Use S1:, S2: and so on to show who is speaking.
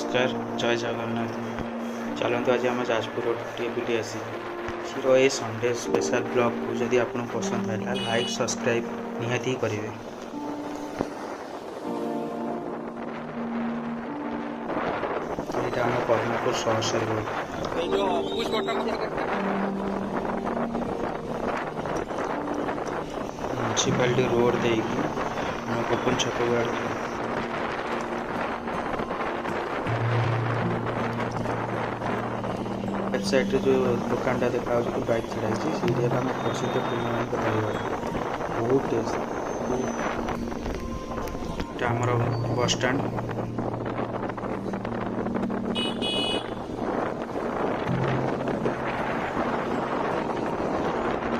S1: नमस्कार जय जगन्नाथ। चलते आज आम जाजपुर रोड टे बुली आसी ये संडे स्पेशल ब्लॉग को जदि आपको पसंद है लाइक सब्सक्राइब निहाती करेंगे। यहाँ आम पद्मपुर सहसरी रोड म्यूनिसिपालिटी रोड देकी गोपन छक लेफ्ट साइड जो दुकानटा देखा कि बाइक छड़ाई से प्रसिद्ध टूर्णामेंट बहुत टेस्ट आमर बस स्टैंड।